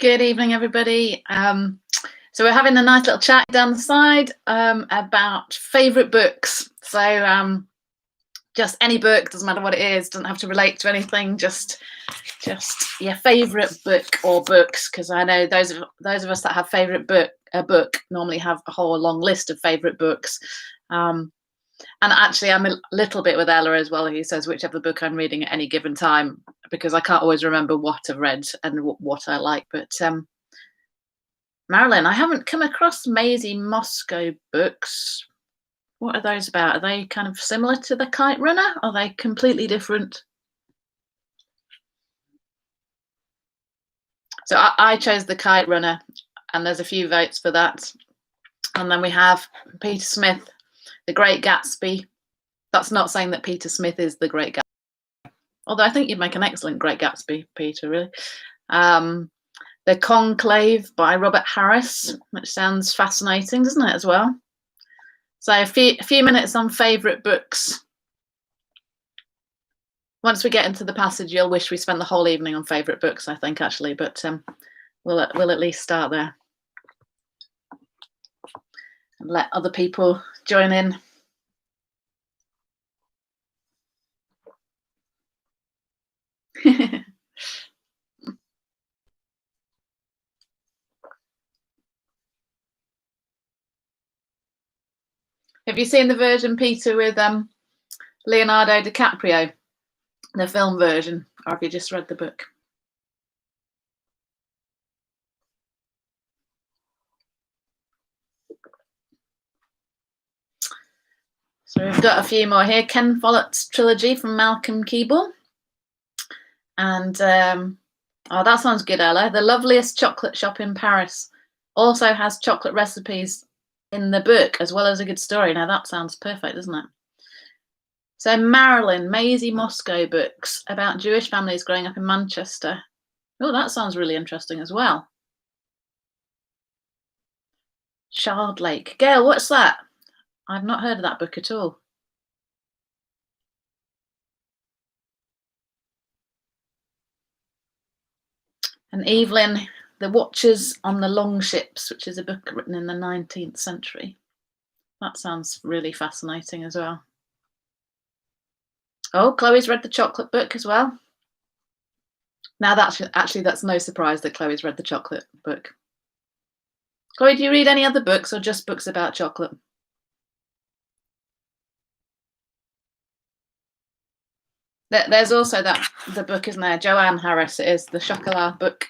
Good evening, everybody. So we're having a nice little chat down the side about favourite books. So just any book, doesn't matter what it is, doesn't have to relate to anything. Just your favourite book or books, because I know those of us that have favourite book normally have a whole long list of favourite books. And actually, I'm a little bit with Ella as well, who says whichever book I'm reading at any given time, because I can't always remember what I've read and what I like. But Marilyn, I haven't come across Maisie Moscow books. What are those about? Are they kind of similar to The Kite Runner? Are they completely different? So I chose The Kite Runner, and there's a few votes for that. And then we have Peter Smith, The Great Gatsby. That's not saying that Peter Smith is the Great Gatsby, although I think you'd make an excellent Great Gatsby, Peter, really. The Conclave by Robert Harris, which sounds fascinating, doesn't it, as well? So a few minutes on favourite books. Once we get into the passage, you'll wish we spent the whole evening on favourite books, I think, actually, but we'll at least start there and let other people join in. Have you seen the version, Peter, with Leonardo DiCaprio, the film version, or have you just read the book? So we've got a few more here. Ken Follett's trilogy from Malcolm Keeble. And oh, that sounds good, Ella. The Loveliest Chocolate Shop in Paris also has chocolate recipes in the book, as well as a good story. Now that sounds perfect, doesn't it? So Marilyn, Maisie Moscow books about Jewish families growing up in Manchester. Oh, that sounds really interesting as well. Shard Lake. Gail, what's that? I've not heard of that book at all. And Evelyn, The Watchers on the Longships, which is a book written in the 19th century. That sounds really fascinating as well. Oh, Chloe's read the chocolate book as well. Now that's no surprise that Chloe's read the chocolate book. Chloe, do you read any other books or just books about chocolate? There's also the book, isn't there? Joanne Harris, it is the Chocolat book.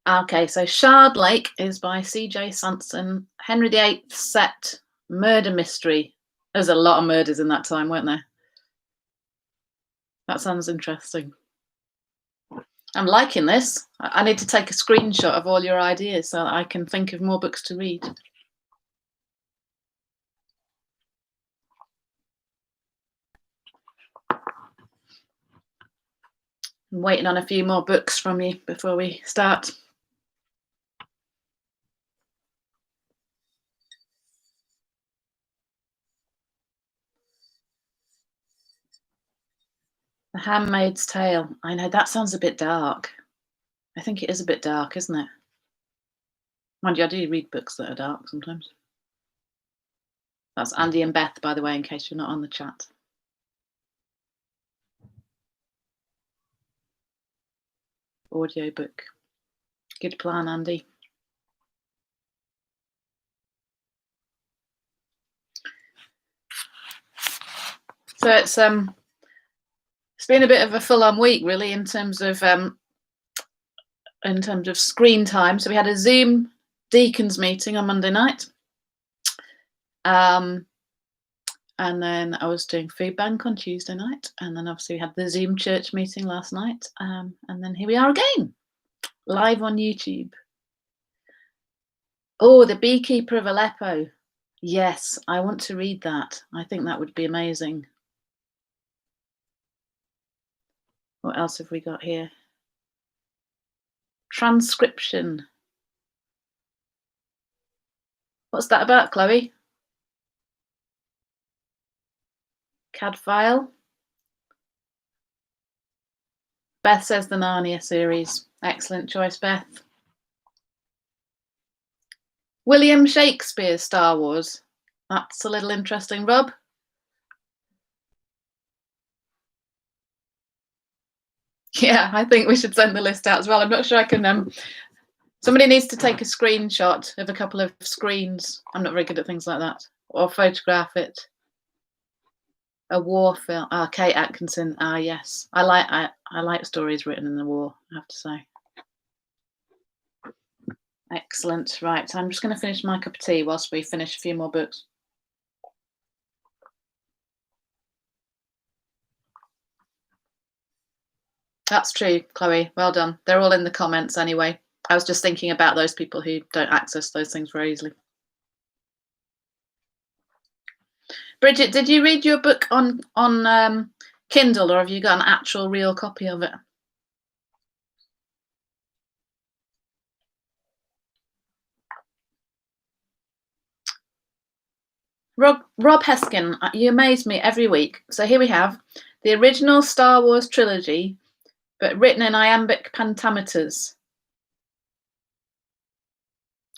Okay, so Shard Lake is by C.J. Sanson. Henry VIII set murder mystery. There's a lot of murders in that time, weren't there? That sounds interesting. I'm liking this. I need to take a screenshot of all your ideas so that I can think of more books to read. I'm waiting on a few more books from you before we start. The Handmaid's Tale. I know, that sounds a bit dark. I think it is a bit dark, isn't it? Mind you, I do read books that are dark sometimes. That's Andy and Beth, by the way, in case you're not on the chat. Audio book. Good plan, Andy. So it's been a bit of a full-on week, really, in terms of screen time. So we had a Zoom Deacons meeting on Monday night, and then I was doing food bank on Tuesday night, and then obviously we had the Zoom church meeting last night, and then here we are again, live on YouTube. Oh, The Beekeeper of Aleppo. Yes, I want to read that. I think that would be amazing. What else have we got here? Transcription. What's that about, Chloe? CAD file. Beth says the Narnia series. Excellent choice, Beth. William Shakespeare's Star Wars. That's a little interesting, Rob. Yeah, I think we should send the list out as well. I'm not sure I can. Somebody needs to take a screenshot of a couple of screens. I'm not very good at things like that. Or photograph it. A war film. Kate Atkinson. Yes, I like stories written in the war, I have to say. Excellent. Right, I'm just going to finish my cup of tea whilst we finish a few more books. That's true, Chloe. Well done. They're all in the comments anyway. I was just thinking about those people who don't access those things very easily. Bridget, did you read your book on Kindle, or have you got an actual real copy of it? Rob Heskin, you amaze me every week. So here we have the original Star Wars trilogy, but written in iambic pentameters.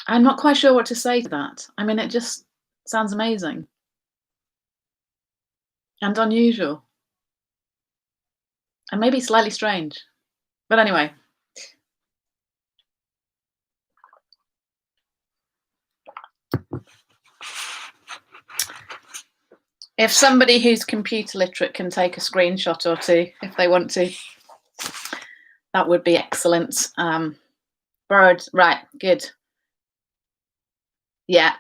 I'm not quite sure what to say to that. I mean, it just sounds amazing and unusual and maybe slightly strange. But anyway. If somebody who's computer literate can take a screenshot or two, if they want to, that would be excellent. Bird, right, good. Yeah.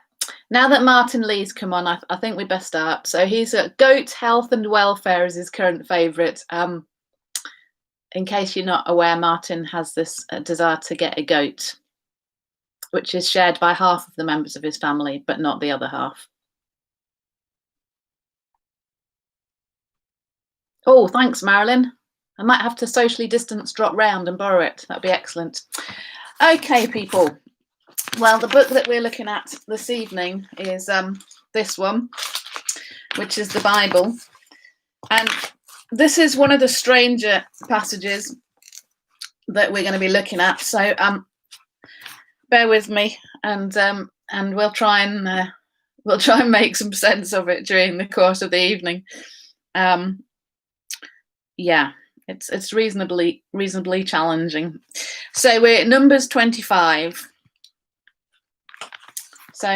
Now that Martin Lee's come on, I think we best start. So he's at goat health and welfare is his current favourite. In case you're not aware, Martin has this desire to get a goat, which is shared by half of the members of his family, but not the other half. Oh, thanks, Marilyn. I might have to socially distance drop round and borrow it. That'd be excellent. Okay, people. Well, the book that we're looking at this evening is this one, which is the Bible. And this is one of the stranger passages that we're going to be looking at. So bear with me, and we'll try and make some sense of it during the course of the evening. Yeah, it's reasonably challenging. So we're at Numbers 25. So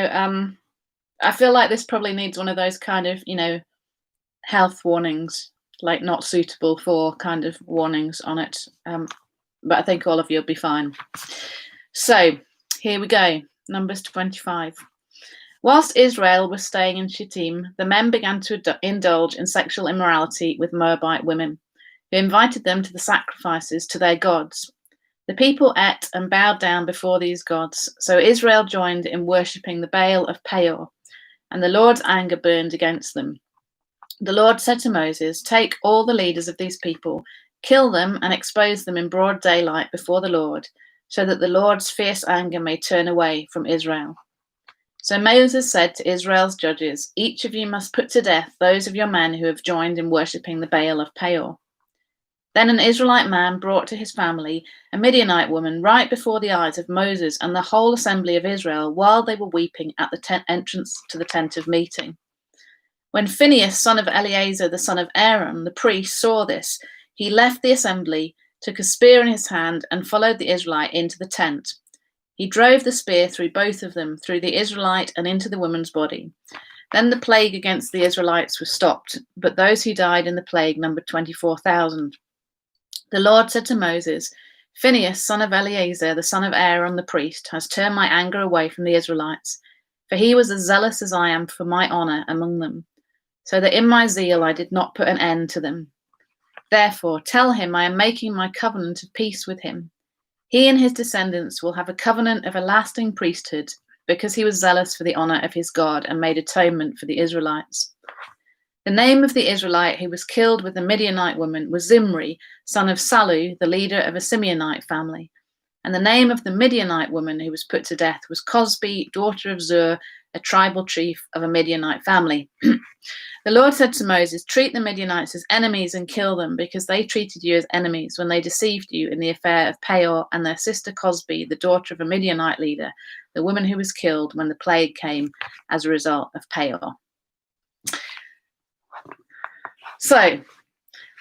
I feel like this probably needs one of those kind of, health warnings, like not suitable for kind of warnings on it. But I think all of you will be fine. So here we go, Numbers 25. Whilst Israel was staying in Shittim, the men began to indulge in sexual immorality with Moabite women, who invited them to the sacrifices to their gods. The people ate and bowed down before these gods, so Israel joined in worshipping the Baal of Peor, and the Lord's anger burned against them. The Lord said to Moses, "Take all the leaders of these people, kill them and expose them in broad daylight before the Lord, so that the Lord's fierce anger may turn away from Israel." So Moses said to Israel's judges, "Each of you must put to death those of your men who have joined in worshipping the Baal of Peor." Then an Israelite man brought to his family a Midianite woman right before the eyes of Moses and the whole assembly of Israel while they were weeping at the entrance to the tent of meeting. When Phinehas, son of Eleazar, the son of Aaron, the priest, saw this, he left the assembly, took a spear in his hand, and followed the Israelite into the tent. He drove the spear through both of them, through the Israelite and into the woman's body. Then the plague against the Israelites was stopped, but those who died in the plague numbered 24,000. The Lord said to Moses, "Phinehas, son of Eleazar, the son of Aaron the priest, has turned my anger away from the Israelites, for he was as zealous as I am for my honor among them, so that in my zeal I did not put an end to them. Therefore, tell him I am making my covenant of peace with him. He and his descendants will have a covenant of a lasting priesthood, because he was zealous for the honor of his God and made atonement for the Israelites." The name of the Israelite who was killed with the Midianite woman was Zimri, son of Salu, the leader of a Simeonite family. And the name of the Midianite woman who was put to death was Cosbi, daughter of Zur, a tribal chief of a Midianite family. The Lord said to Moses, treat the Midianites as enemies and kill them, because they treated you as enemies when they deceived you in the affair of Peor and their sister Cosbi, the daughter of a Midianite leader, the woman who was killed when the plague came as a result of Peor. So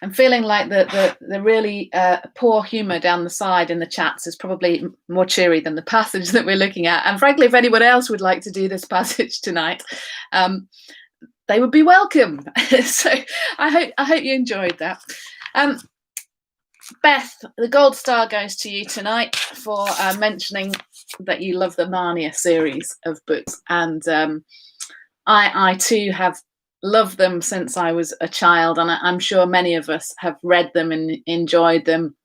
I'm feeling like the really poor humour down the side in the chats is probably more cheery than the passage that we're looking at. And frankly, if anyone else would like to do this passage tonight, they would be welcome. So I hope you enjoyed that. Beth, the gold star goes to you tonight for mentioning that you love the Narnia series of books, and I too have loved them since I was a child, and I'm sure many of us have read them and enjoyed them,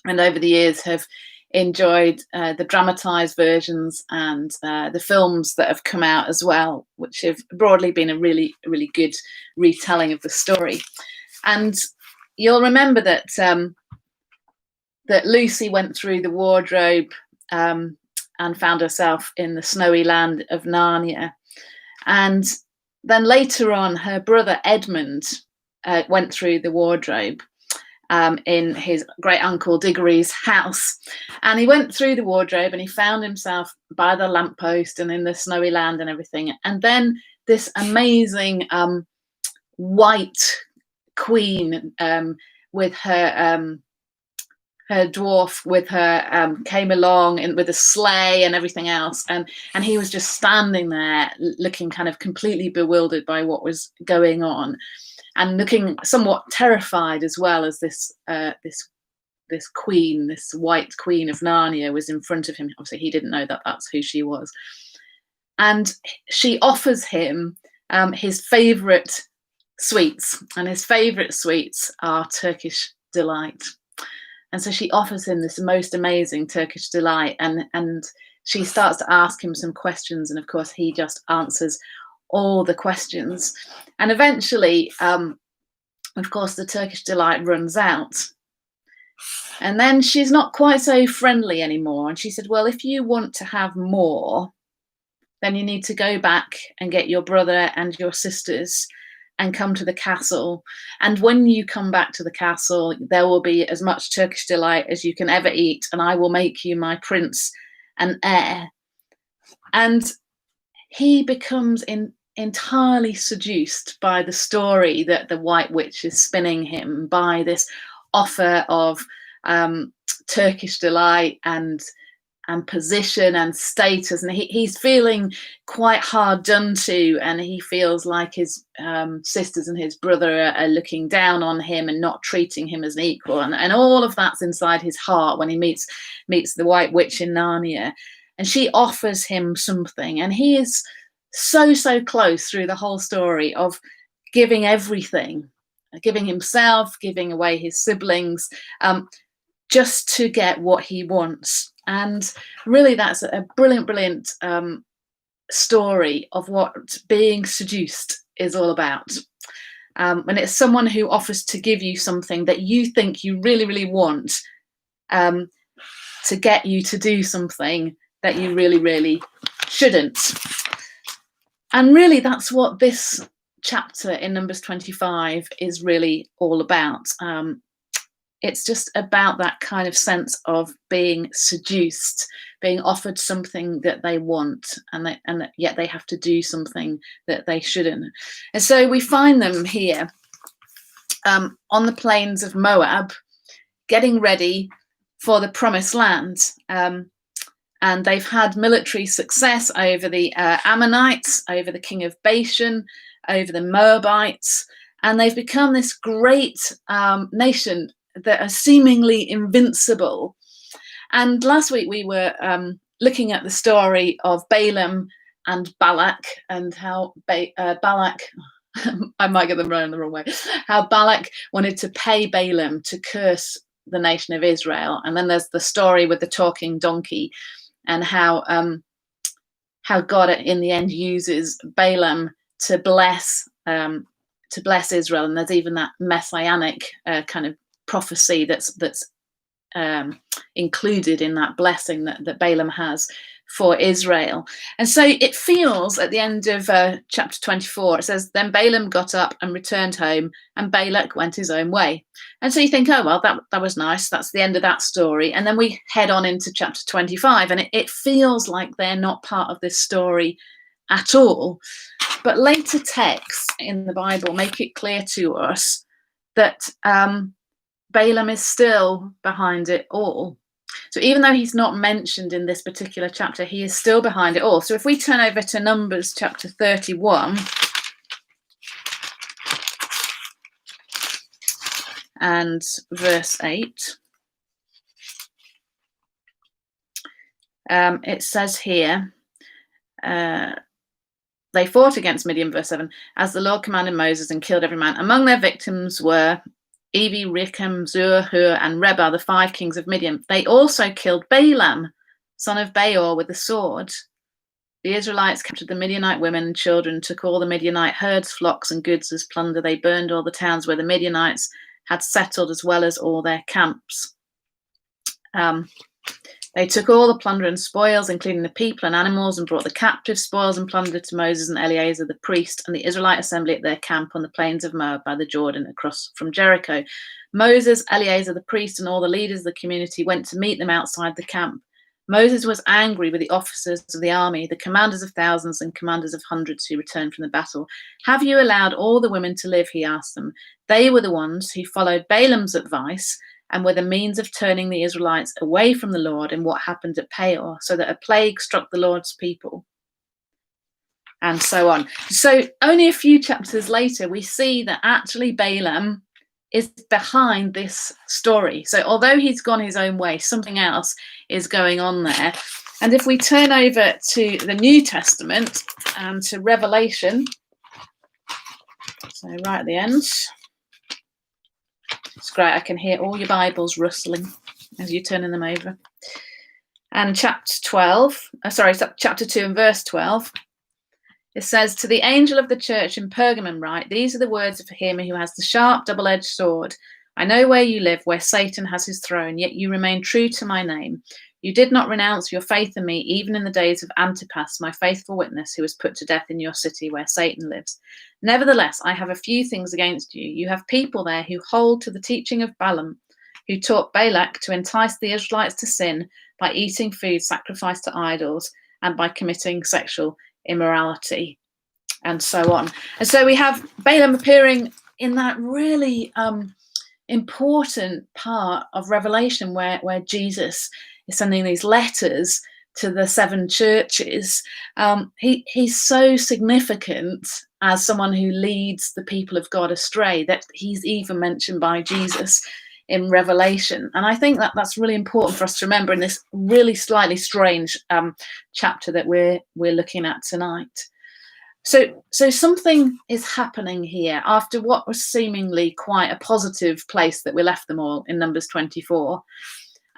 and over the years have enjoyed the dramatized versions and the films that have come out as well, which have broadly been a really, really good retelling of the story. And you'll remember that that Lucy went through the wardrobe and found herself in the snowy land of Narnia. And then later on, her brother Edmund went through the wardrobe in his great uncle Diggory's house. And he went through the wardrobe and he found himself by the lamppost and in the snowy land and everything. And then this amazing white queen with her dwarf with her came along and with a sleigh and everything else, and he was just standing there looking kind of completely bewildered by what was going on, and looking somewhat terrified as well, as this queen, this white queen of Narnia, was in front of him. Obviously he didn't know that that's who she was, and she offers him his favorite sweets, and his favorite sweets are Turkish delight. And so she offers him this most amazing Turkish delight, and she starts to ask him some questions, and of course he just answers all the questions. And eventually, of course, the Turkish delight runs out. And then she's not quite so friendly anymore. And she said, well, if you want to have more, then you need to go back and get your brother and your sisters and come to the castle. And when you come back to the castle, there will be as much Turkish delight as you can ever eat, and I will make you my prince and heir. And he becomes entirely seduced by the story that the White Witch is spinning him, by this offer of Turkish delight and position and status, and he's feeling quite hard done to, and he feels like his sisters and his brother are looking down on him and not treating him as an equal, and all of that's inside his heart when he meets the White Witch in Narnia. And she offers him something, and he is so close through the whole story of giving everything, giving himself, giving away his siblings, just to get what he wants. And really that's a brilliant story of what being seduced is all about. When it's someone who offers to give you something that you think you really want, to get you to do something that you really shouldn't. And really that's what this chapter in Numbers 25 is really all about. It's just about that kind of sense of being seduced, being offered something that they want, and yet they have to do something that they shouldn't. And so we find them here on the plains of Moab, getting ready for the promised land. And they've had military success over the Ammonites, over the king of Bashan, over the Moabites, and they've become this great nation that are seemingly invincible. And last week we were looking at the story of Balaam and Balak, and how Balak, I might get them running the wrong way, how Balak wanted to pay Balaam to curse the nation of Israel. And then there's the story with the talking donkey, and how God in the end uses Balaam to bless Israel. And there's even that messianic kind of prophecy that's included in that blessing that Balaam has for Israel. And so it feels at the end of chapter 24, it says, then Balaam got up and returned home, and Balak went his own way. And so you think, oh, well, that was nice. That's the end of that story. And then we head on into chapter 25, and it feels like they're not part of this story at all. But later texts in the Bible make it clear to us that Balaam is still behind it all. So even though he's not mentioned in this particular chapter, he is still behind it all. So if we turn over to Numbers chapter 31 and verse 8, it says here, they fought against Midian, verse 7, as the Lord commanded Moses, and killed every man. Among their victims were Evi, Rechem, Zur, Hur, and Reba, the 5 kings of Midian. They also killed Balaam, son of Beor, with a sword. The Israelites captured the Midianite women and children, took all the Midianite herds, flocks, and goods as plunder. They burned all the towns where the Midianites had settled, as well as all their camps. They took all the plunder and spoils, including the people and animals, and brought the captive spoils and plunder to Moses and Eleazar the priest and the Israelite assembly at their camp on the plains of Moab by the Jordan across from Jericho. Moses, Eleazar the priest, and all the leaders of the community went to meet them outside the camp. Moses was angry with the officers of the army, the commanders of thousands and commanders of hundreds who returned from the battle. Have you allowed all the women to live? He asked them. They were the ones who followed Balaam's advice and were the means of turning the Israelites away from the Lord in what happened at Peor, so that a plague struck the Lord's people, and so on. So only a few chapters later, we see that actually Balaam is behind this story. So although he's gone his own way, something else is going on there. And if we turn over to the New Testament and to Revelation, so right at the end, it's great, I can hear all your Bibles rustling as you're turning them over. And chapter 2 and verse 12, it says, to the angel of the church in Pergamum write, these are the words of him who has the sharp double-edged sword. I know where you live, where Satan has his throne, yet you remain true to my name. You did not renounce your faith in me, even in the days of Antipas, my faithful witness, who was put to death in your city where Satan lives. Nevertheless, I have a few things against you. You have people there who hold to the teaching of Balaam, who taught Balak to entice the Israelites to sin by eating food sacrificed to idols and by committing sexual immorality, and so on. And so we have Balaam appearing in that really important part of Revelation where Jesus is sending these letters to the 7 churches. He's so significant as someone who leads the people of God astray that he's even mentioned by Jesus in Revelation. And I think that that's really important for us to remember in this really slightly strange chapter that we're looking at tonight. So something is happening here after what was seemingly quite a positive place that we left them all in Numbers 24.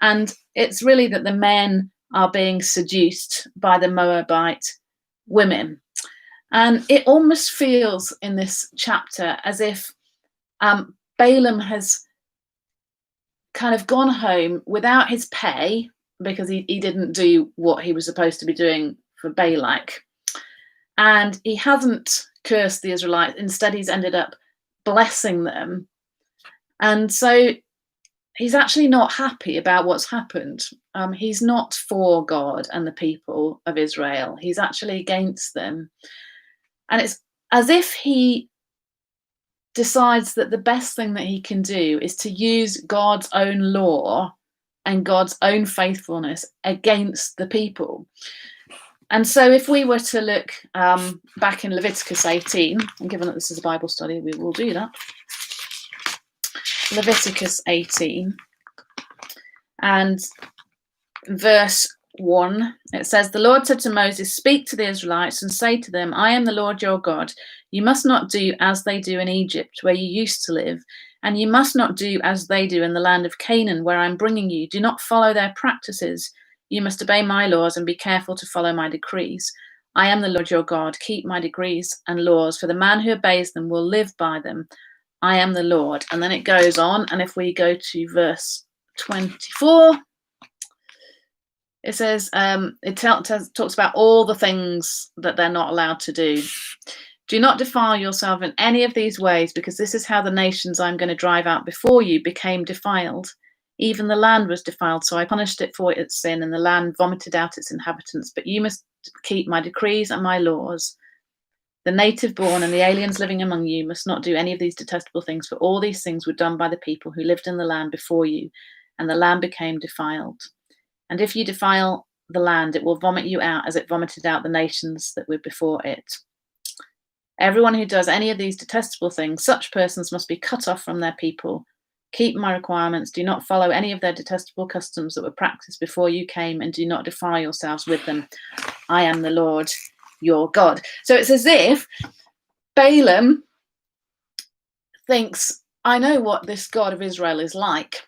And it's really that the men are being seduced by the Moabite women. And it almost feels in this chapter as if Balaam has kind of gone home without his pay because he didn't do what he was supposed to be doing for Balak. And he hasn't cursed the Israelites. Instead, he's ended up blessing them. And so he's actually not happy about what's happened. He's not for God and the people of Israel. He's actually against them. And it's as if he decides that the best thing that he can do is to use God's own law and God's own faithfulness against the people. And so if we were to look back in Leviticus 18, and given that this is a Bible study, we will do that. Leviticus 18 and verse 1, it says, the Lord said to Moses, speak to the Israelites and say to them, I am the Lord your God. You must not do as they do in Egypt, where you used to live, and you must not do as they do in the land of Canaan, where I'm bringing you. Do not follow their practices. You must obey my laws and be careful to follow my decrees. I am the Lord your God. Keep my decrees and laws, for the man who obeys them will live by them. I am the Lord. And then it goes on, and if we go to verse 24. It says, talks about all the things that they're not allowed to do. Do not defile yourself in any of these ways, because this is how the nations I'm going to drive out before you became defiled. Even the land was defiled, so I punished it for its sin, and the land vomited out its inhabitants. But you must keep my decrees and my laws. The native born and the aliens living among you must not do any of these detestable things, for all these things were done by the people who lived in the land before you, and the land became defiled. And if you defile the land, it will vomit you out as it vomited out the nations that were before it. Everyone who does any of these detestable things, such persons must be cut off from their people. Keep my requirements. Do not follow any of their detestable customs that were practiced before you came, and do not defile yourselves with them. I am the Lord your God. So it's as if Balaam thinks, I know what this God of Israel is like.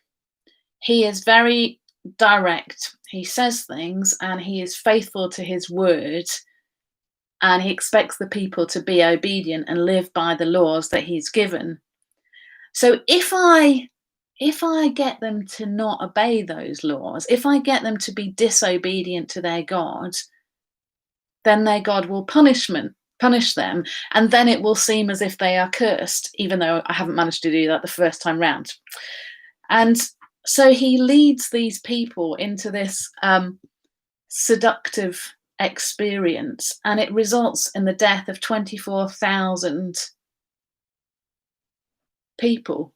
He is very direct. He says things and he is faithful to his word. And he expects the people to be obedient and live by the laws that he's given. So if I get them to not obey those laws, if I get them to be disobedient to their God, then their God will punish them, and then it will seem as if they are cursed, even though I haven't managed to do that the first time round. And so he leads these people into this seductive experience, and it results in the death of 24,000 people.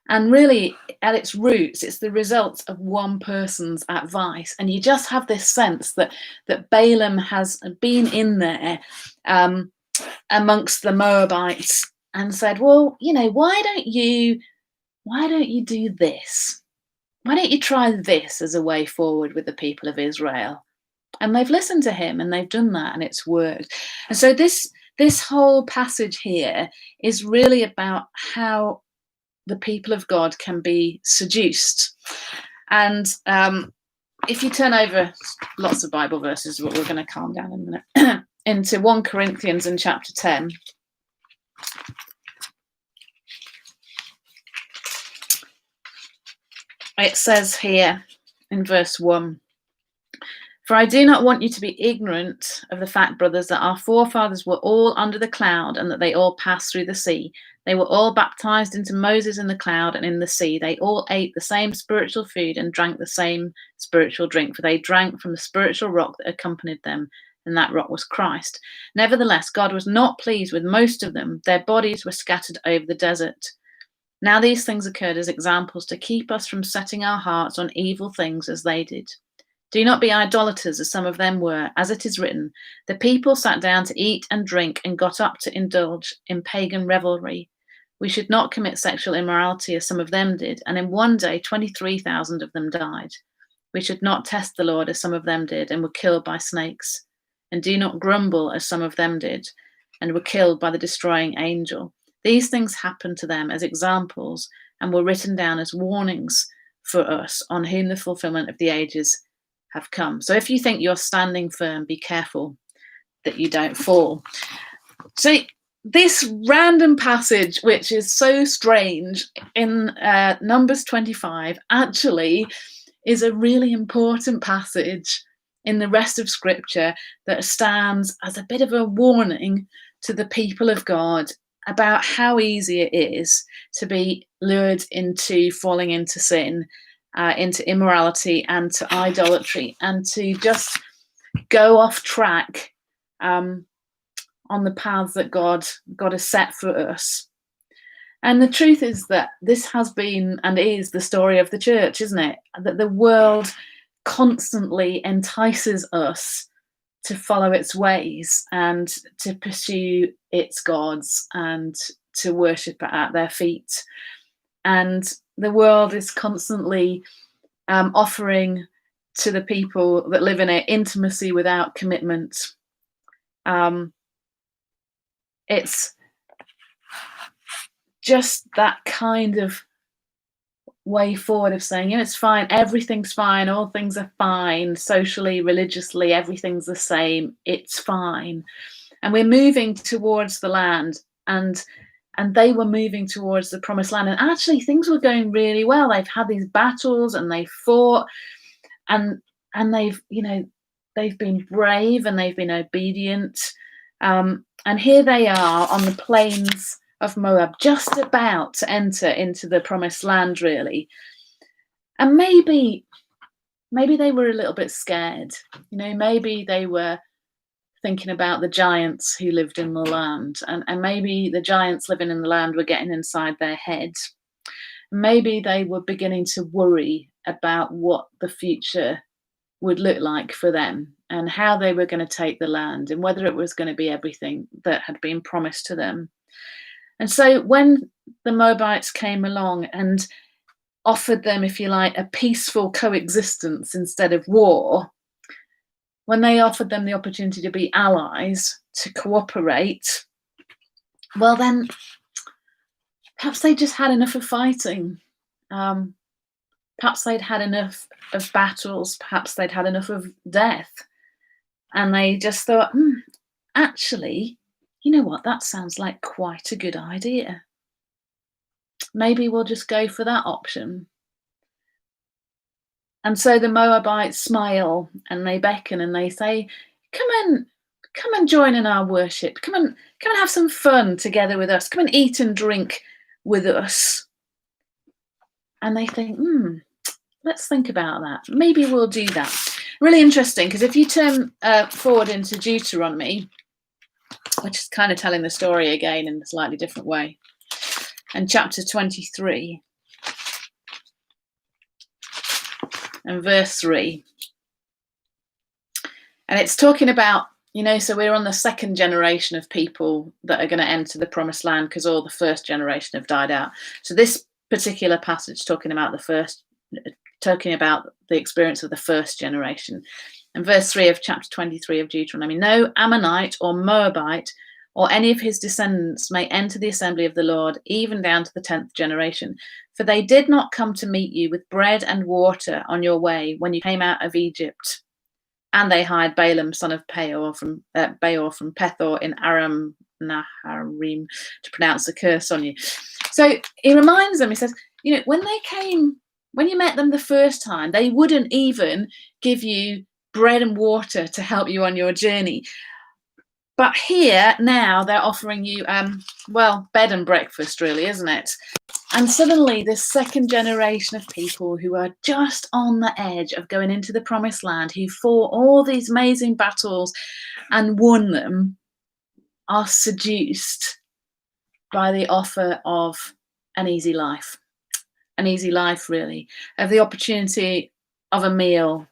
And really, at its roots, it's the result of one person's advice. And you just have this sense that Balaam has been in there amongst the Moabites and said, well, why don't you do this? Why don't you try this as a way forward with the people of Israel? And they've listened to him and they've done that, and it's worked. And so this whole passage here is really about how the people of God can be seduced. And if you turn over lots of Bible verses, we're going to calm down in a minute, into 1 Corinthians in chapter 10. It says here in verse 1, for I do not want you to be ignorant of the fact, brothers, that our forefathers were all under the cloud, and that they all passed through the sea. They were all baptized into Moses in the cloud and in the sea. They all ate the same spiritual food and drank the same spiritual drink, for they drank from the spiritual rock that accompanied them, and that rock was Christ. Nevertheless, God was not pleased with most of them. Their bodies were scattered over the desert. Now these things occurred as examples to keep us from setting our hearts on evil things as they did. Do not be idolaters, as some of them were, as it is written, the people sat down to eat and drink and got up to indulge in pagan revelry. We should not commit sexual immorality, as some of them did, and in one day 23,000 of them died. We should not test the Lord, as some of them did, and were killed by snakes. And do not grumble, as some of them did, and were killed by the destroying angel. These things happened to them as examples, and were written down as warnings for us, on whom the fulfillment of the ages have come. So if you think you're standing firm, be careful that you don't fall. So this random passage, which is so strange in Numbers 25, actually is a really important passage in the rest of Scripture that stands as a bit of a warning to the people of God about how easy it is to be lured into falling into sin, into immorality and to idolatry, and to just go off track on the paths that God has set for us. And the truth is that this has been and is the story of the church, isn't it? That the world constantly entices us to follow its ways and to pursue its gods and to worship at their feet. And the world is constantly offering to the people that live in it intimacy without commitment. It's just that kind of way forward of saying, it's fine, everything's fine, all things are fine, socially, religiously, everything's the same, it's fine. And we're moving towards the land, and and they were moving towards the promised land. And actually, things were going really well. They've had these battles and they fought, and they've been brave and they've been obedient. And here they are on the plains of Moab, just about to enter into the promised land, really. And maybe they were a little bit scared. Maybe they were thinking about the giants who lived in the land, and maybe the giants living in the land were getting inside their heads. Maybe they were beginning to worry about what the future would look like for them and how they were going to take the land and whether it was going to be everything that had been promised to them. And so when the Moabites came along and offered them, if you like, a peaceful coexistence instead of war, when they offered them the opportunity to be allies, to cooperate, well, then perhaps they just had enough of fighting. Perhaps they'd had enough of battles. Perhaps they'd had enough of death. And they just thought, actually, you know what? That sounds like quite a good idea. Maybe we'll just go for that option. And so the Moabites smile and they beckon and they say, come and join in our worship. Come and have some fun together with us. Come and eat and drink with us. And they think, let's think about that. Maybe we'll do that. Really interesting, because if you turn forward into Deuteronomy, which is kind of telling the story again in a slightly different way, and chapter 23 and verse 3, and it's talking about, so we're on the second generation of people that are going to enter the promised land because all the first generation have died out. So this particular passage talking about the experience of the first generation. And verse 3 of chapter 23 of Deuteronomy, no Ammonite or Moabite or any of his descendants may enter the assembly of the Lord, even down to the 10th generation. For they did not come to meet you with bread and water on your way when you came out of Egypt. And they hired Balaam, son of Beor from Pethor in Aram Naharaim, to pronounce the curse on you. So he reminds them, he says, when you met them the first time, they wouldn't even give you bread and water to help you on your journey. But here, now, they're offering you, bed and breakfast, really, isn't it? And suddenly, this second generation of people who are just on the edge of going into the promised land, who fought all these amazing battles and won them, are seduced by the offer of an easy life. An easy life, really, of the opportunity of a meal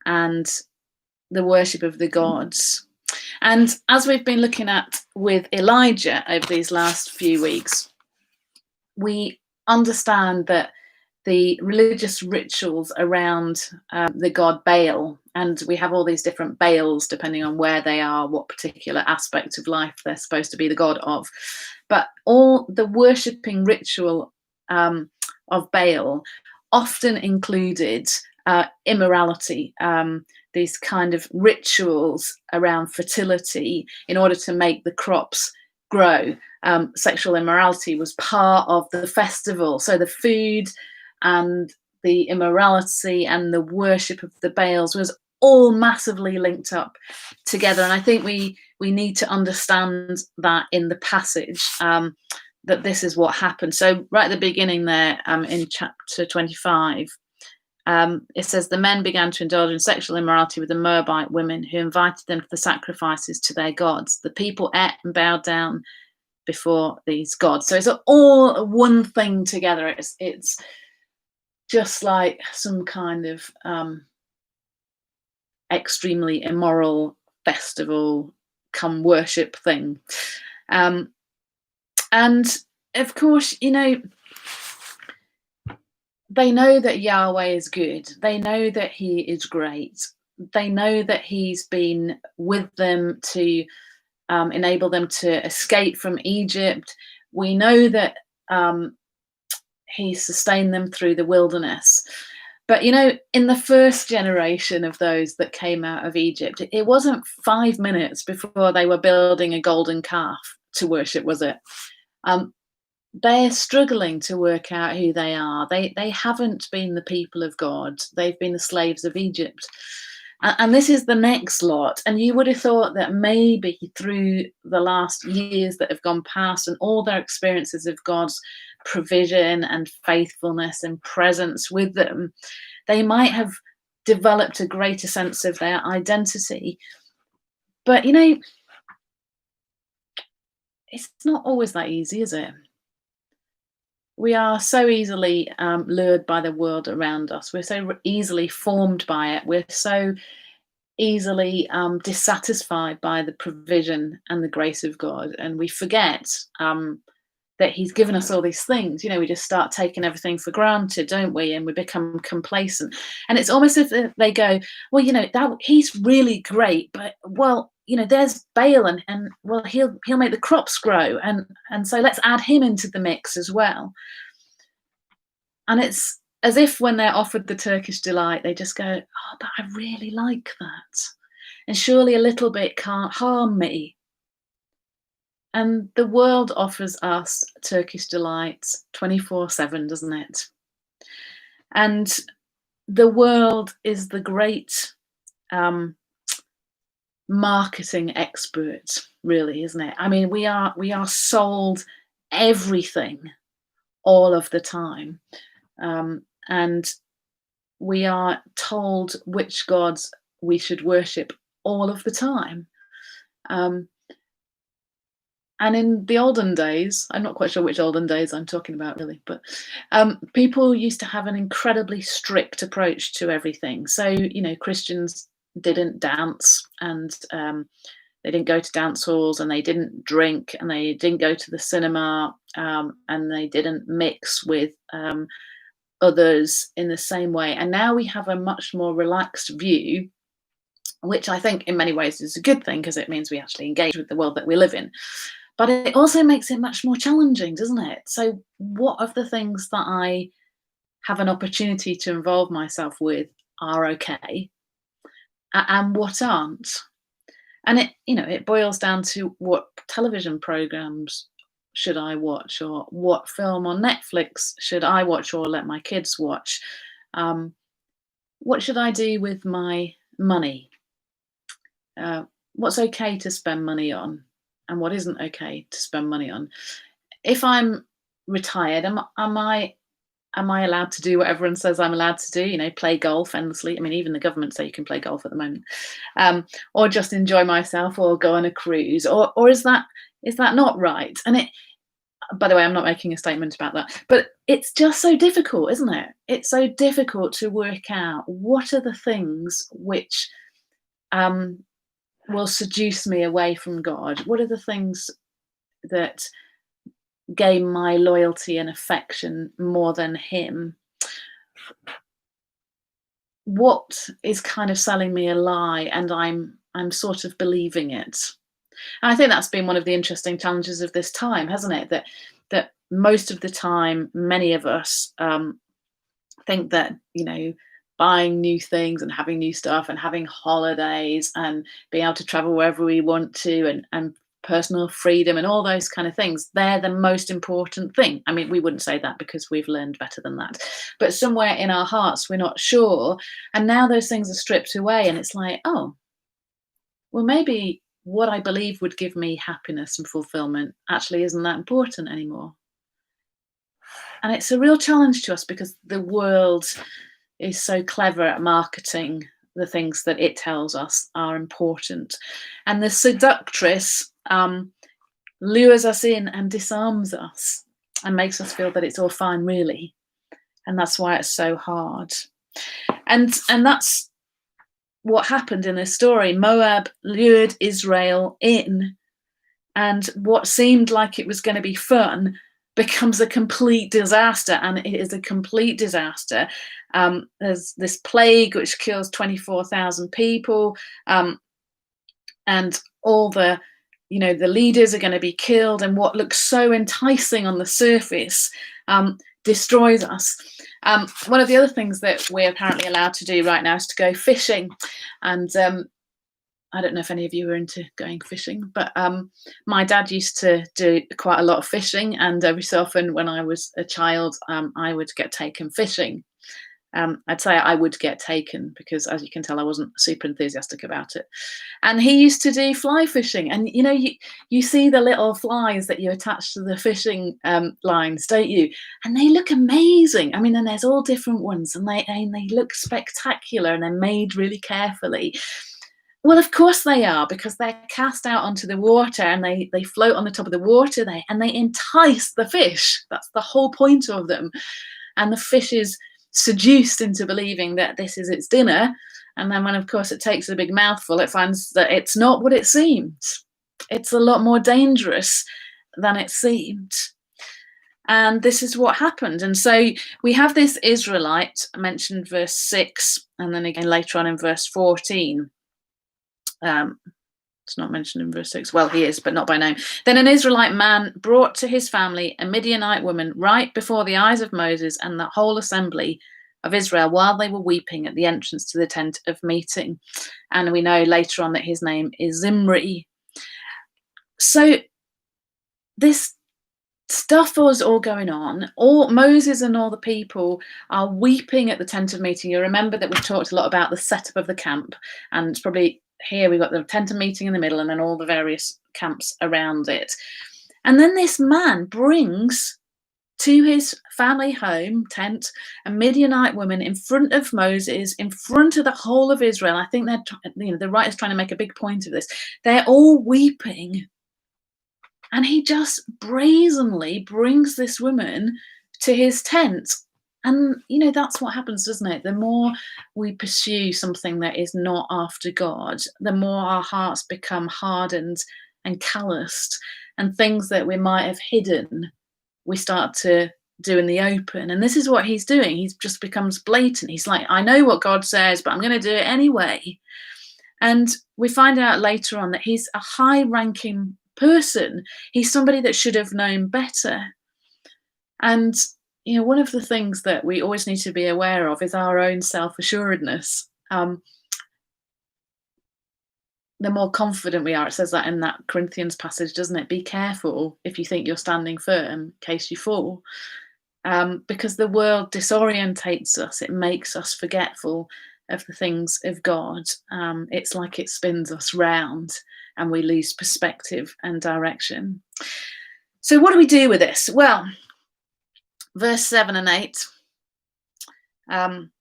and the worship of the gods. And as we've been looking at with Elijah over these last few weeks, we understand that the religious rituals around the god Baal, and we have all these different Baals depending on where they are, what particular aspect of life they're supposed to be the god of, but all the worshipping ritual of Baal often included immorality, these kind of rituals around fertility in order to make the crops grow. Sexual immorality was part of the festival. So the food and the immorality and the worship of the Baals was all massively linked up together. And I think we need to understand that in the passage, that this is what happened. So right at the beginning there, in chapter 25, it says, the men began to indulge in sexual immorality with the Moabite women who invited them to the sacrifices to their gods. The people ate and bowed down before these gods. So it's all one thing together. It's just like some kind of extremely immoral festival come worship thing. And of course, they know that Yahweh is good. They know that he is great. They know that he's been with them to enable them to escape from Egypt. We know that he sustained them through the wilderness. But, in the first generation of those that came out of Egypt, it wasn't 5 minutes before they were building a golden calf to worship, was it? they're struggling to work out who they are. They haven't been the people of God. They've been the slaves of Egypt. And this is the next lot. And you would have thought that maybe through the last years that have gone past and all their experiences of God's provision and faithfulness and presence with them, they might have developed a greater sense of their identity. But, it's not always that easy, is it? We are so easily lured by the world around us. We're so easily formed by it. We're so easily dissatisfied by the provision and the grace of God. And we forget that He's given us all these things. We just start taking everything for granted, don't we? And we become complacent. And it's almost as if they go, well, that He's really great, but well, there's Baal and well, he'll make the crops grow. And so let's add him into the mix as well. And it's as if when they're offered the Turkish delight, they just go, oh, but I really like that. And surely a little bit can't harm me. And the world offers us Turkish delights 24/7, doesn't it? And the world is the great marketing expert, really, isn't it? I mean, we are sold everything all of the time. And we are told which gods we should worship all of the time. And in the olden days, I'm not quite sure which olden days I'm talking about really, but people used to have an incredibly strict approach to everything. So, Christians didn't dance, and they didn't go to dance halls, and they didn't drink, and they didn't go to the cinema, and they didn't mix with others in the same way. And now we have a much more relaxed view, which I think in many ways is a good thing, because it means we actually engage with the world that we live in. But it also makes it much more challenging, doesn't it? So what of the things that I have an opportunity to involve myself with are okay, and what aren't? And it boils down to what television programs should I watch, or what film on Netflix should I watch or let my kids watch? What should I do with my money? What's okay to spend money on, and what isn't okay to spend money on? If I'm retired, am I allowed to do what everyone says I'm allowed to do? Play golf endlessly. I mean, even the government say you can play golf at the moment, or just enjoy myself, or go on a cruise, or is that not right? And by the way, I'm not making a statement about that, but it's just so difficult, isn't it? It's so difficult to work out what are the things which will seduce me away from God. What are the things that gain my loyalty and affection more than Him? What is kind of selling me a lie, and I'm sort of believing it? And I think that's been one of the interesting challenges of this time, hasn't it? That most of the time, many of us think that buying new things and having new stuff and having holidays and being able to travel wherever we want to, and personal freedom and all those kind of things, they're the most important thing. I mean, we wouldn't say that because we've learned better than that, but somewhere in our hearts we're not sure. And now those things are stripped away, and it's like, oh, well, maybe what I believe would give me happiness and fulfillment actually isn't that important anymore. And it's a real challenge to us, because the world is so clever at marketing the things that it tells us are important. And the seductress lures us in and disarms us and makes us feel that it's all fine, really. And that's why it's so hard. And that's what happened in this story. Moab lured Israel in, and what seemed like it was going to be fun becomes a complete disaster, and it is a complete disaster. There's this plague which kills 24,000 people, and all the leaders are going to be killed, and what looks so enticing on the surface destroys us. One of the other things that we're apparently allowed to do right now is to go fishing, and I don't know if any of you are into going fishing, but my dad used to do quite a lot of fishing, and every so often when I was a child, I would get taken fishing. I'd say I would get taken because, as you can tell, I wasn't super enthusiastic about it. And he used to do fly fishing, and you see the little flies that you attach to the fishing lines, don't you? And they look amazing. I mean, and there's all different ones, and they look spectacular, and they're made really carefully. Well, of course they are, because they're cast out onto the water and they float on the top of the water there, and they entice the fish. That's the whole point of them. And the fish is seduced into believing that this is its dinner. And then when, of course, it takes a big mouthful, it finds that it's not what it seemed. It's a lot more dangerous than it seemed. And this is what happened. And so we have this Israelite mentioned verse 6, and then again later on in verse 14. It's not mentioned in verse 6. Well, he is, but not by name. Then an Israelite man brought to his family a Midianite woman right before the eyes of Moses and the whole assembly of Israel while they were weeping at the entrance to the tent of meeting. And we know later on that his name is Zimri. So this stuff was all going on. All Moses and all the people are weeping at the tent of meeting. You remember that we've talked a lot about the setup of the camp, and it's probably here we've got the tent of meeting in the middle and then all the various camps around it. And then this man brings to his family home tent a Midianite woman in front of Moses, in front of the whole of Israel. I think the writer's trying to make a big point of this. They're all weeping, and he just brazenly brings this woman to his tent. And, that's what happens, doesn't it? The more we pursue something that is not after God, the more our hearts become hardened and calloused, and things that we might have hidden, we start to do in the open. And this is what he's doing. He just becomes blatant. He's like, I know what God says, but I'm going to do it anyway. And we find out later on that he's a high-ranking person. He's somebody that should have known better. And one of the things that we always need to be aware of is our own self-assuredness. The more confident we are, it says that in that Corinthians passage, doesn't it? Be careful if you think you're standing firm in case you fall. Because the world disorientates us. It makes us forgetful of the things of God. It's like it spins us round and we lose perspective and direction. So what do we do with this? Well, verse 7 and 8,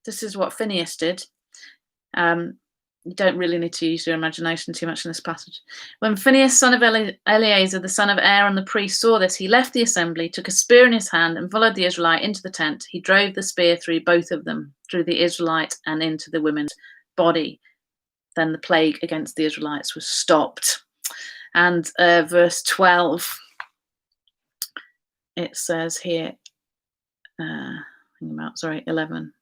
this is what Phineas did. You don't really need to use your imagination too much in this passage. When Phineas, son of Eleazar, the son of Aaron the priest, saw this, he left the assembly, took a spear in his hand, and followed the Israelite into the tent. He drove the spear through both of them, through the Israelite and into the woman's body. Then the plague against the Israelites was stopped. And verse 12, it says here, 11.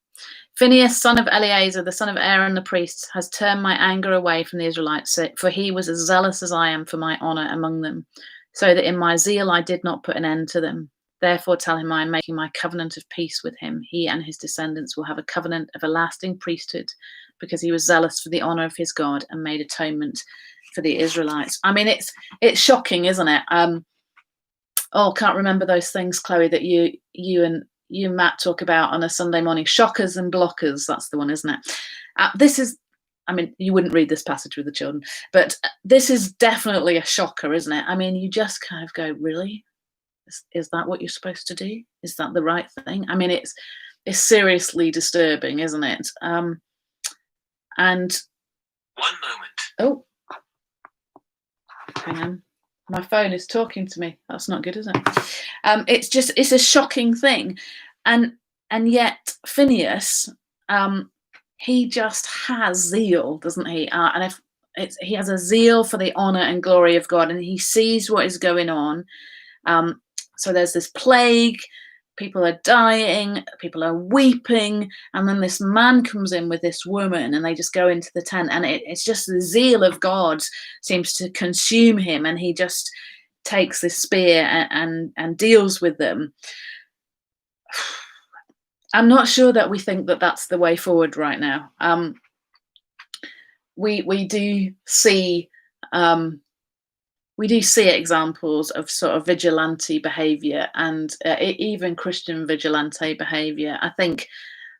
Phinehas, son of Eleazar, the son of Aaron the priest, has turned my anger away from the Israelites, for he was as zealous as I am for my honor among them, so that in my zeal I did not put an end to them. Therefore tell him I am making my covenant of peace with him. He and his descendants will have a covenant of a lasting priesthood, because he was zealous for the honor of his God and made atonement for the Israelites. I mean, it's shocking, isn't it? Can't remember those things, Chloe, that you and Matt talk about on a Sunday morning. Shockers and blockers, that's the one, isn't it? This is, you wouldn't read this passage with the children, but this is definitely a shocker, isn't it? I mean, you just kind of go, really? Is that what you're supposed to do? Is that the right thing? I mean, it's seriously disturbing, isn't it? And 1 moment. Oh, hang on. My phone is talking to me. That's not good, is it? It's a shocking thing. And yet Phineas, he just has zeal, doesn't he? And he has a zeal for the honor and glory of God, and he sees what is going on. So there's this plague, people are dying, people are weeping, and then this man comes in with this woman, and they just go into the tent, and it's just the zeal of God seems to consume him, and he just takes this spear and deals with them. I'm not sure that we think that that's the way forward right now. we do see examples of sort of vigilante behaviour, and even Christian vigilante behaviour. I think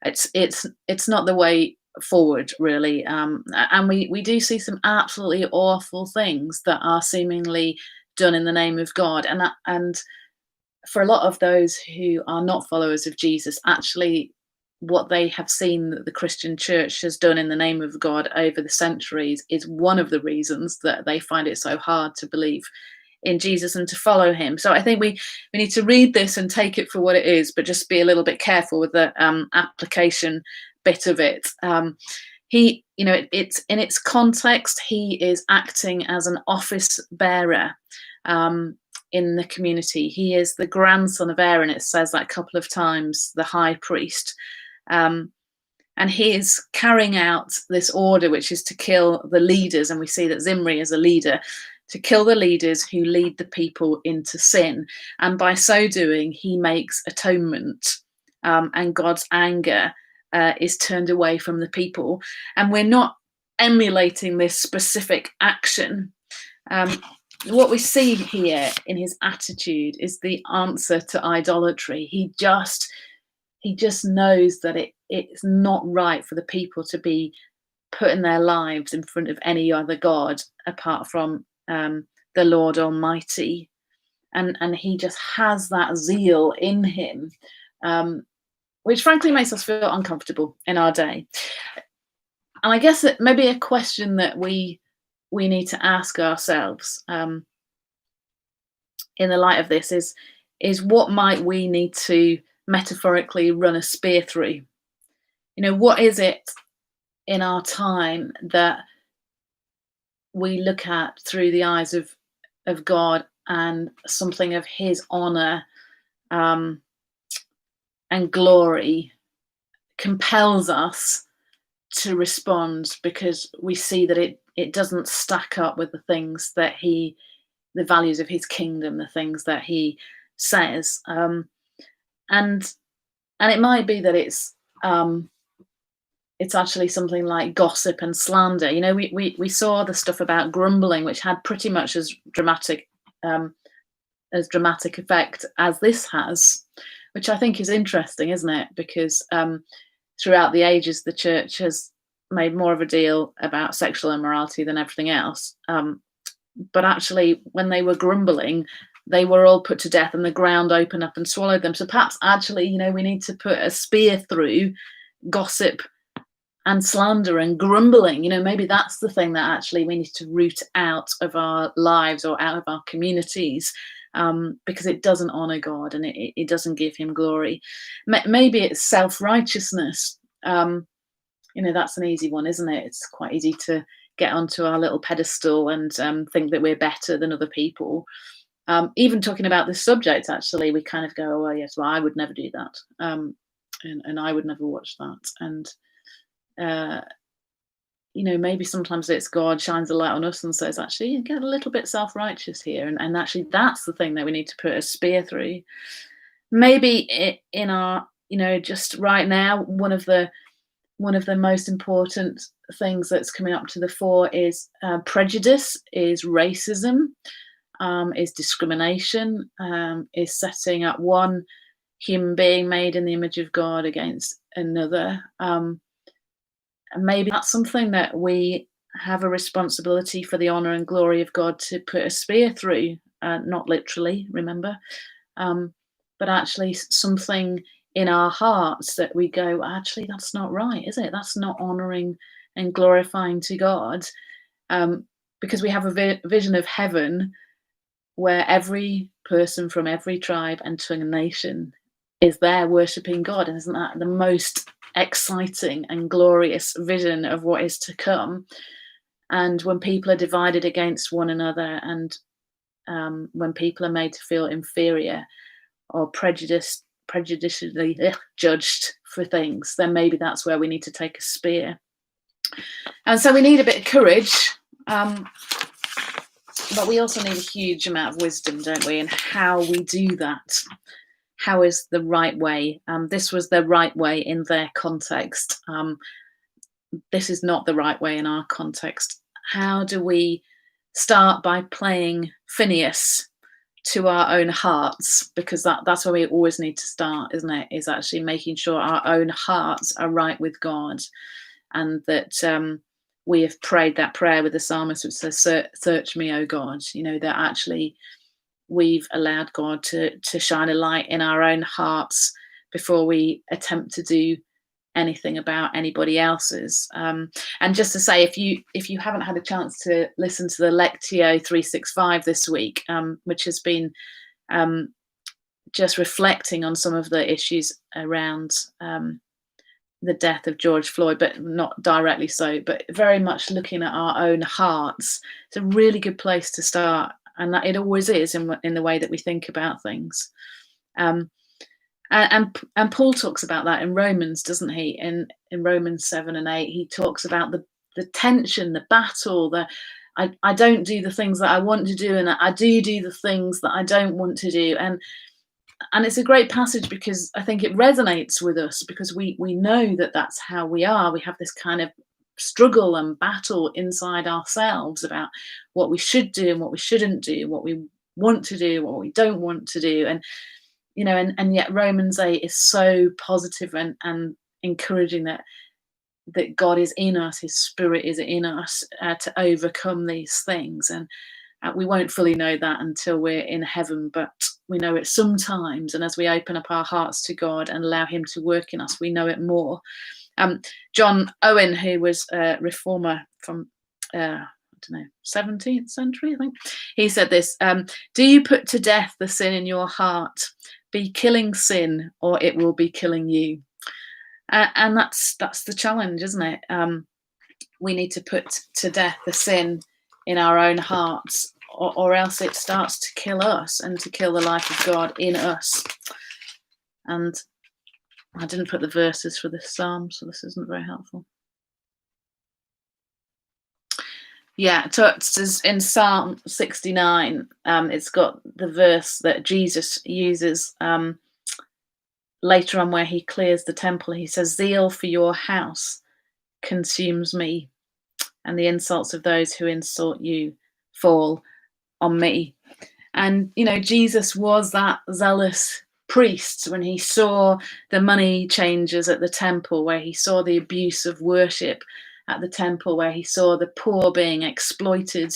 it's not the way forward, really. And we do see some absolutely awful things that are seemingly done in the name of God, and for a lot of those who are not followers of Jesus, actually what they have seen that the Christian church has done in the name of God over the centuries is one of the reasons that they find it so hard to believe in Jesus and to follow him. So I think we need to read this and take it for what it is, but just be a little bit careful with the application bit of it. He, it's in its context, he is acting as an office bearer in the community. He is the grandson of Aaron. It says that a couple of times, the high priest. And he is carrying out this order, which is to kill the leaders. And we see that Zimri is a leader, to kill the leaders who lead the people into sin. And by so doing, he makes atonement, and God's anger is turned away from the people. And we're not emulating this specific action. What we see here in his attitude is the answer to idolatry. He just knows that it's not right for the people to be putting their lives in front of any other god apart from the Lord Almighty, and he just has that zeal in him, which frankly makes us feel uncomfortable in our day. And I guess that maybe a question that we need to ask ourselves in the light of this is what might we need to metaphorically run a spear through? What is it in our time that we look at through the eyes of God, and something of his honor and glory compels us to respond, because we see that it doesn't stack up with the things that the values of his kingdom, the things that he says. And it might be that it's actually something like gossip and slander. We saw the stuff about grumbling, which had pretty much as dramatic effect as this has, which I think is interesting, isn't it? Because throughout the ages, the church has made more of a deal about sexual immorality than everything else. But actually, when they were grumbling, they were all put to death and the ground opened up and swallowed them. So perhaps actually, we need to put a spear through gossip and slander and grumbling. Maybe that's the thing that actually we need to root out of our lives or out of our communities, because it doesn't honor God and it doesn't give him glory. Maybe it's self-righteousness. That's an easy one, isn't it? It's quite easy to get onto our little pedestal and think that we're better than other people. Even talking about this subject, actually, we kind of go, oh, well, yes, well, I would never do that. And I would never watch that. And, maybe sometimes it's God shines a light on us and says, actually, you get a little bit self-righteous here. And actually, that's the thing that we need to put a spear through. Maybe in our, just right now, one of the most important things that's coming up to the fore is prejudice, is racism, is discrimination, is setting up one human being made in the image of God against another. And maybe that's something that we have a responsibility for the honor and glory of God to put a spear through, not literally, remember, but actually something in our hearts that we go, actually, that's not right, is it? That's not honoring and glorifying to God, because we have a vision of heaven where every person from every tribe and tongue and nation is there worshipping God. And isn't that the most exciting and glorious vision of what is to come? And when people are divided against one another, and when people are made to feel inferior or prejudicially judged for things, then maybe that's where we need to take a spear. And so we need a bit of courage, but we also need a huge amount of wisdom, don't we? And how we do that. How is the right way? This was the right way in their context. this is not the right way in our context. How do we start by playing Phineas to our own hearts? Because that's where we always need to start, isn't it? Is actually making sure our own hearts are right with God, and that we have prayed that prayer with the psalmist which says, search me, O God. That actually we've allowed God to shine a light in our own hearts before we attempt to do anything about anybody else's. And just to say, if you haven't had a chance to listen to the Lectio 365 this week, which has been just reflecting on some of the issues around the death of George Floyd, but not directly so, but very much looking at our own hearts, it's a really good place to start. And that it always is in the way that we think about things. And Paul talks about that in Romans, doesn't he? In Romans 7 and 8, he talks about the tension, the battle, I don't do the things that I want to do, and I do the things that I don't want to do. And it's a great passage because I think it resonates with us, because we know that that's how we are. We have this kind of struggle and battle inside ourselves about what we should do and what we shouldn't do, what we want to do, what we don't want to do. And and yet Romans 8 is so positive and encouraging that God is in us, his Spirit is in us to overcome these things. And we won't fully know that until we're in heaven, but we know it sometimes. And as we open up our hearts to God and allow him to work in us, we know it more. John Owen, who was a reformer from, 17th century, I think, he said this, do you put to death the sin in your heart? Be killing sin, or it will be killing you. And that's the challenge, isn't it? We need to put to death the sin in our own hearts, or else it starts to kill us and to kill the life of God in us. And I didn't put the verses for this psalm, so this isn't very helpful. Yeah, so it's in Psalm 69, it's got the verse that Jesus uses later on where he clears the temple. He says, zeal for your house consumes me, and the insults of those who insult you fall on me. And, Jesus was that zealous priest when he saw the money changers at the temple, where he saw the abuse of worship at the temple, where he saw the poor being exploited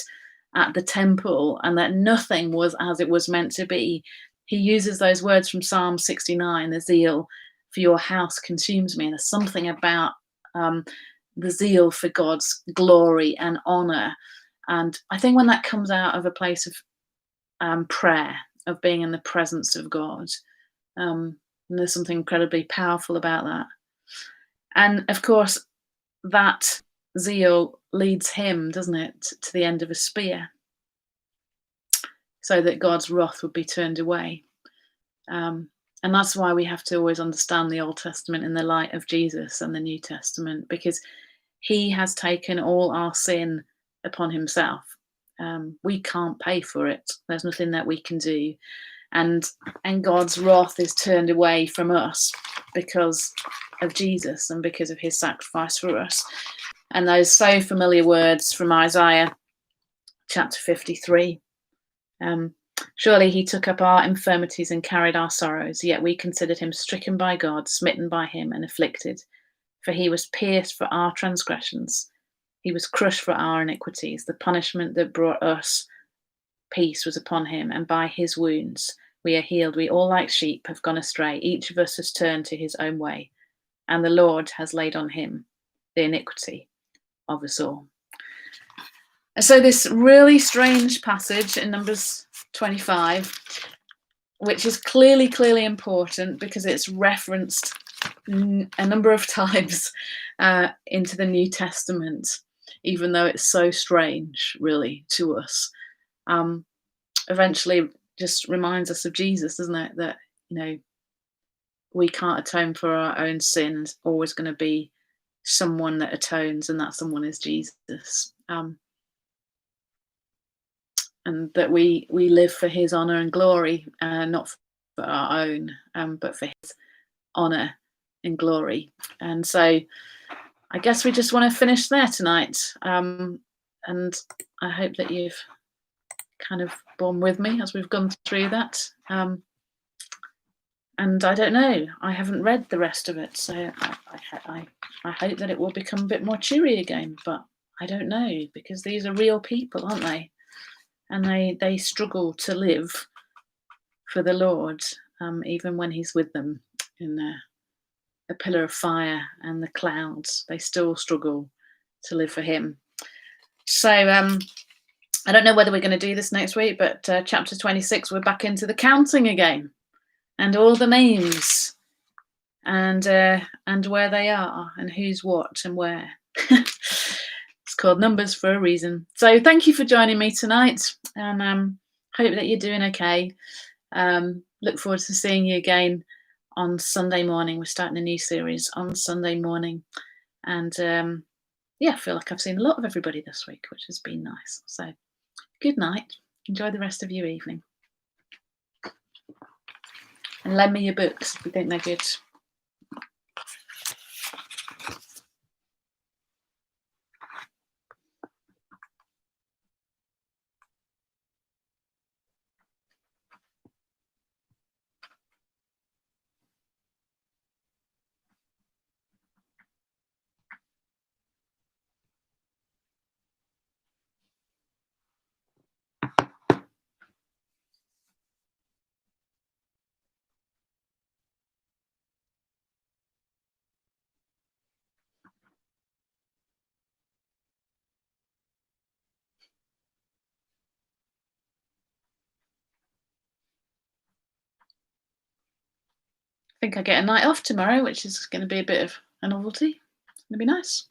at the temple, and that nothing was as it was meant to be. He uses those words from Psalm 69, the zeal for your house consumes me. And there's something about the zeal for God's glory and honor. And I think when that comes out of a place of prayer, of being in the presence of God, there's something incredibly powerful about that. And of course, that zeal leads him, doesn't it, to the end of a spear, so that God's wrath would be turned away. And that's why we have to always understand the Old Testament in the light of Jesus and the New Testament, because he has taken all our sin upon himself. We can't pay for it. There's nothing that we can do. And God's wrath is turned away from us because of Jesus and because of his sacrifice for us. And those so familiar words from Isaiah chapter 53. Surely he took up our infirmities and carried our sorrows, yet we considered him stricken by God, smitten by him and afflicted. For he was pierced for our transgressions. He was crushed for our iniquities. The punishment that brought us peace was upon him, and by his wounds we are healed. We all like sheep have gone astray. Each of us has turned to his own way, and the Lord has laid on him the iniquity of us all. And so this really strange passage in Numbers 25, which is clearly important because it's referenced a number of times into the New Testament, even though it's so strange, really, to us. Eventually just reminds us of Jesus, doesn't it? That, we can't atone for our own sins. Always going to be someone that atones, and that someone is Jesus. And that we live for his honor and glory, not for our own, but for his honor and glory. And so I guess we just want to finish there tonight. And I hope that you've kind of borne with me as we've gone through that. And I don't know, I haven't read the rest of it, so I hope that it will become a bit more cheery again, but I don't know, because these are real people, aren't they? And they struggle to live for the Lord, even when he's with them in the pillar of fire and the clouds. They still struggle to live for him. So I don't know whether we're going to do this next week, but chapter 26, we're back into the counting again. And all the names, and where they are, and who's what and where. It's called Numbers for a reason. So thank you for joining me tonight, and hope that you're doing okay. Look forward to seeing you again on Sunday morning. We're starting a new series on Sunday morning, and yeah, I feel like I've seen a lot of everybody this week, which has been nice. So good night. Enjoy the rest of your evening. And lend me your books if you think they're good. I think I get a night off tomorrow, which is going to be a bit of a novelty. It's going to be nice.